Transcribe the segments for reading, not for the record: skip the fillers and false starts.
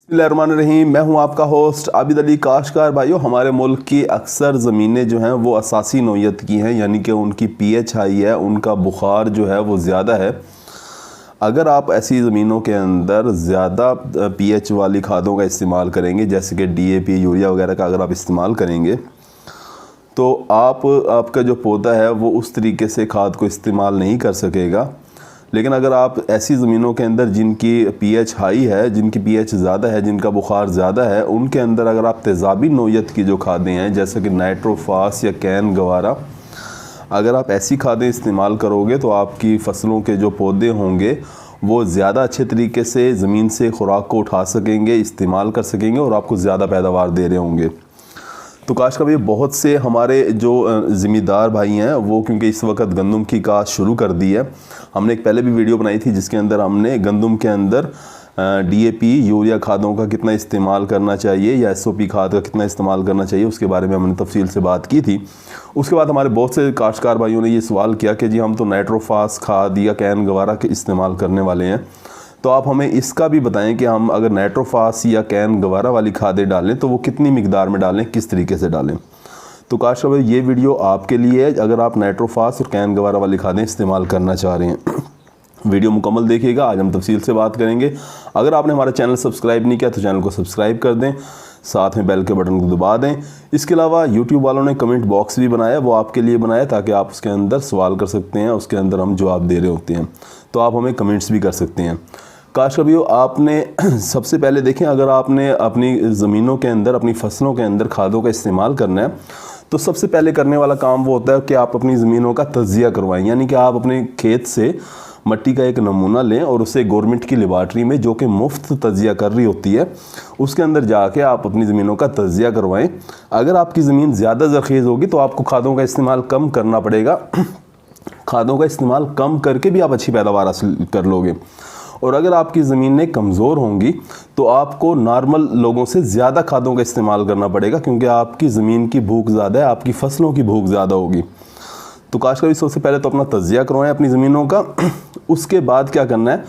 बिस्मिल्लाहिर्रहमानिर्रहीम। मैं हूं आपका होस्ट आबिद अली। काश्तकार भाइयों, हमारे मुल्क की अक्सर ज़मीनें जो हैं वो असासी नौइयत की हैं, यानी कि उनकी पीएच हाई है, उनका बुखार जो है वो ज़्यादा है। अगर आप ऐसी ज़मीनों के अंदर ज़्यादा पीएच वाली खादों का इस्तेमाल करेंगे, जैसे कि डीएपी, यूरिया वगैरह का अगर आप इस्तेमाल करेंगे, तो आपका जो पौधा है वो उस तरीके से खाद को इस्तेमाल नहीं कर सकेगा। लेकिन अगर आप ऐसी ज़मीनों के अंदर जिनकी पीएच हाई है, जिनकी पीएच ज़्यादा है, जिनका बुखार ज़्यादा है, उनके अंदर अगर आप तेज़ाबी नौइयत की जो खादें हैं, जैसे कि नाइट्रोफास या कैन गवारा, अगर आप ऐसी खादें इस्तेमाल करोगे तो आपकी फसलों के जो पौधे होंगे वो ज़्यादा अच्छे तरीके से ज़मीन से खुराक को उठा सकेंगे, इस्तेमाल कर सकेंगे और आपको ज़्यादा पैदावार दे रहे होंगे। तो काश्त का भाई, बहुत से हमारे जो ज़िम्मेदार भाई हैं वो, क्योंकि इस वक्त गंदम की काश्त शुरू कर दी है, हमने एक पहले भी वीडियो बनाई थी जिसके अंदर हमने गंदम के अंदर डीएपी, यूरिया खादों का कितना इस्तेमाल करना चाहिए या एसओपी खाद का कितना इस्तेमाल करना चाहिए, उसके बारे में हमने तफसील से बात की थी। उसके बाद हमारे बहुत से काश्तकार भाइयों ने ये सवाल किया कि जी हम तो नाइट्रोफास खाद या कैन गवारा के इस्तेमाल करने वाले हैं, तो आप हमें इसका भी बताएं कि हम अगर नाइट्रोफास या कैन गवारा वाली खादें डालें तो वो कितनी मिकदार में डालें, किस तरीके से डालें। तो काश्त भाई, ये वीडियो आपके लिए है अगर आप नाइट्रोफास और कैन गवारा वाली खादें इस्तेमाल करना चाह रहे हैं। वीडियो मुकम्मल देखिएगा, आज हम तफसील से बात करेंगे। अगर आपने हमारा चैनल सब्सक्राइब नहीं किया तो चैनल को सब्सक्राइब कर दें, साथ में बेल के बटन को दबा दें। इसके अलावा यूट्यूब वालों ने कमेंट बॉक्स भी बनाया, वो आपके लिए बनाया ताकि आप उसके अंदर सवाल कर सकते हैं, उसके अंदर हम जवाब दे रहे होते हैं, तो आप हमें कमेंट्स भी कर सकते हैं। काश्त भाइयों, आपने सबसे पहले देखें, अगर आपने अपनी ज़मीनों के अंदर, अपनी फसलों के अंदर खादों का इस्तेमाल करना है तो सबसे पहले करने वाला काम वो होता है कि आप अपनी ज़मीनों का तज्ज़िया करवाएं, यानी कि आप अपने खेत से मट्टी का एक नमूना लें और उसे गवर्नमेंट की लेबॉर्ट्री में, जो कि मुफ्त तज्ज़िया कर रही होती है, उसके अंदर जाके आप अपनी ज़मीनों का तज्ज़िया करवाएं। अगर आपकी ज़मीन ज़्यादा ज़रख़ीज़ होगी तो आपको खादों का इस्तेमाल कम करना पड़ेगा। खादों का इस्तेमाल कम करके भी आप अच्छी पैदावार हासिल कर लोगे। और अगर आपकी ज़मीनें कमज़ोर होंगी तो आपको नॉर्मल लोगों से ज़्यादा खादों का इस्तेमाल करना पड़ेगा, क्योंकि आपकी ज़मीन की भूख ज़्यादा है, आपकी फसलों की भूख ज़्यादा होगी। तो काश्त भाई, सबसे पहले तो अपना तज्ज़िया करवाएं अपनी ज़मीनों का। उसके बाद क्या करना है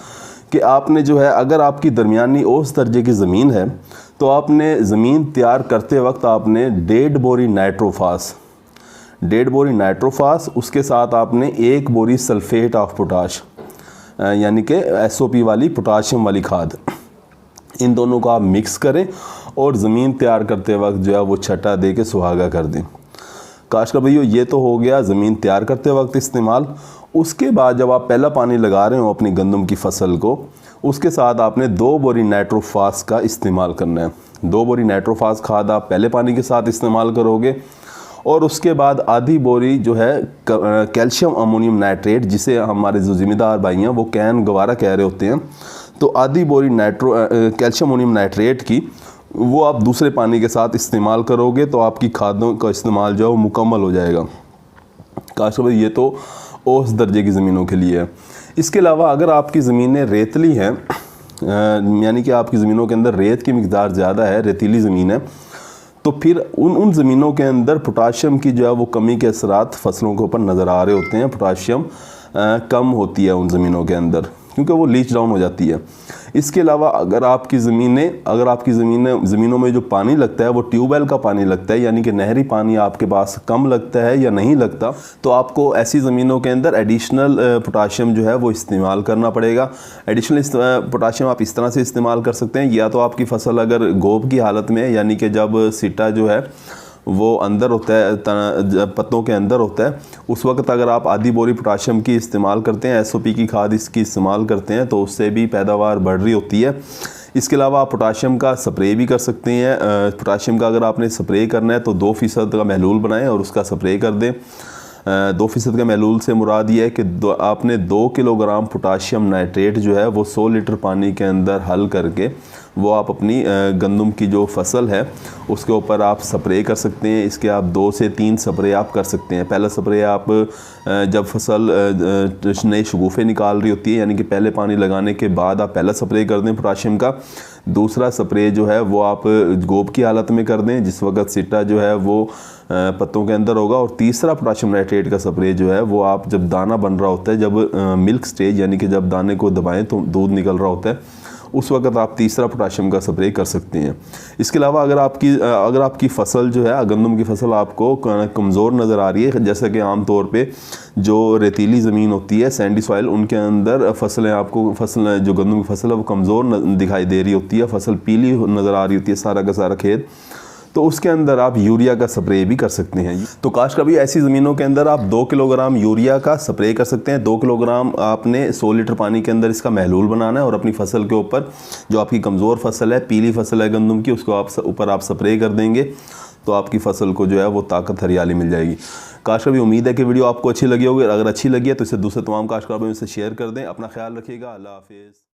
कि आपने जो है, अगर आपकी दरमियानी औसत दर्जे की ज़मीन है तो आपने ज़मीन तैयार करते वक्त आपने 1.5 बोरी नाइट्रोफास, 1.5 बोरी नाइट्रोफास, उसके साथ आपने 1 बोरी सल्फेट ऑफ पोटाश, यानी कि एसओपी वाली पोटाशियम वाली खाद, इन दोनों को आप मिक्स करें और ज़मीन तैयार करते वक्त जो है वो छटा दे के सुहागा कर दें। काश्त भाइयों, ये तो हो गया ज़मीन तैयार करते वक्त इस्तेमाल। उसके बाद जब आप पहला पानी लगा रहे हो अपनी गंदम की फसल को, उसके साथ आपने 2 बोरी नाइट्रोफास का इस्तेमाल करना है। 2 बोरी नाइट्रोफास खाद आप पहले पानी के साथ इस्तेमाल करोगे और उसके बाद आधी बोरी जो है कैल्शियम अमोनियम नाइट्रेट, जिसे हमारे जो ज़िम्मेदार भाई हैं वो कैन गवारा कह रहे होते हैं, तो आधी बोरी कैल्शियम अमोनियम नाइट्रेट की वो आप दूसरे पानी के साथ इस्तेमाल करोगे तो आपकी खादों का इस्तेमाल जो है वो मुकम्मल हो जाएगा। काश्त भाई, ये तो औसत दर्जे की ज़मीनों के लिए है। इसके अलावा अगर आपकी ज़मीनें रेतली हैं, यानी कि आपकी ज़मीनों के अंदर रेत की मिकदार ज़्यादा है, रेतीली ज़मीन है, तो फिर उन ज़मीनों के अंदर पोटाशियम की जो है वो कमी के असरात फसलों के ऊपर नज़र आ रहे होते हैं। पोटाशियम कम होती है उन ज़मीनों के अंदर, क्योंकि वो लीच डाउन हो जाती है। इसके अलावा अगर आपकी ज़मीनों में जो पानी लगता है वो ट्यूबवेल का पानी लगता है, यानी कि नहरी पानी आपके पास कम लगता है या नहीं लगता, तो आपको ऐसी ज़मीनों के अंदर एडिशनल पोटाशियम जो है वो इस्तेमाल करना पड़ेगा। एडिशनल पोटाशियम आप इस तरह से इस्तेमाल कर सकते हैं, या तो आपकी फसल अगर गोब की हालत में है, यानी कि जब सिट्टा जो है वो अंदर होता है, पत्तों के अंदर होता है, उस वक्त अगर आप आधी बोरी पोटाशियम की इस्तेमाल करते हैं, एसओपी की खाद इसकी इस्तेमाल करते हैं, तो उससे भी पैदावार बढ़ रही होती है। इसके अलावा आप पोटाशियम का स्प्रे भी कर सकते हैं। पोटाशियम का अगर आपने स्प्रे करना है तो 2% का महलूल बनाएं और उसका स्प्रे कर दें। 2% का महलूल से मुराद ये है कि आपने 2 किलोग्राम पोटाशियम नाइट्रेट जो है वो 100 लीटर पानी के अंदर हल करके वो आप अपनी गंदम की जो फसल है उसके ऊपर आप स्प्रे कर सकते हैं। इसके आप 2 से 3 स्प्रे आप कर सकते हैं। पहला स्प्रे आप जब फसल नए शगुफ़े निकाल रही होती है, यानी कि पहले पानी लगाने के बाद आप पहला स्प्रे कर दें पोटाशियम का। दूसरा स्प्रे जो है वो आप गोब की हालत में कर दें जिस वक्त सिट्टा जो है वो पत्तों के अंदर होगा। और तीसरा पोटाशियम नाइट्रेट का स्प्रे जो है वो आप जब दाना बन रहा होता है, जब मिल्क स्टेज यानी कि जब दाने को दबाएं तो दूध निकल रहा होता है, उस वक्त आप तीसरा पोटाशियम का स्प्रे कर सकते हैं। इसके अलावा अगर आपकी फसल जो है गंदम की फसल आपको कमज़ोर नज़र आ रही है, जैसे कि आम तौर पे जो रेतीली ज़मीन होती है सैंडी सॉइल, उनके अंदर फसल जो गंदम की फसल है वो कमज़ोर दिखाई दे रही होती है, फसल पीली नज़र आ रही होती है सारा का सारा खेत, तो उसके अंदर आप यूरिया का स्प्रे भी कर सकते हैं। तो काश्तकार भाई ऐसी ज़मीनों के अंदर आप 2 किलोग्राम यूरिया का स्प्रे कर सकते हैं। 2 किलोग्राम आपने 100 लीटर पानी के अंदर इसका महलूल बनाना है और अपनी फसल के ऊपर, जो आपकी कमज़ोर फसल है, पीली फसल है गंदम की, उसको आप ऊपर आप स्प्रे कर देंगे तो आपकी फसल को जो है वो ताकत हरियाली मिल जाएगी। काश्तकार भाई उम्मीद है कि वीडियो आपको अच्छी लगी होगी। अगर अच्छी लगी है तो इसे दूसरे तमाम काश्तकार भाइयों से शेयर कर दें। अपना ख्याल रखिएगा। अल्लाह हाफिज़।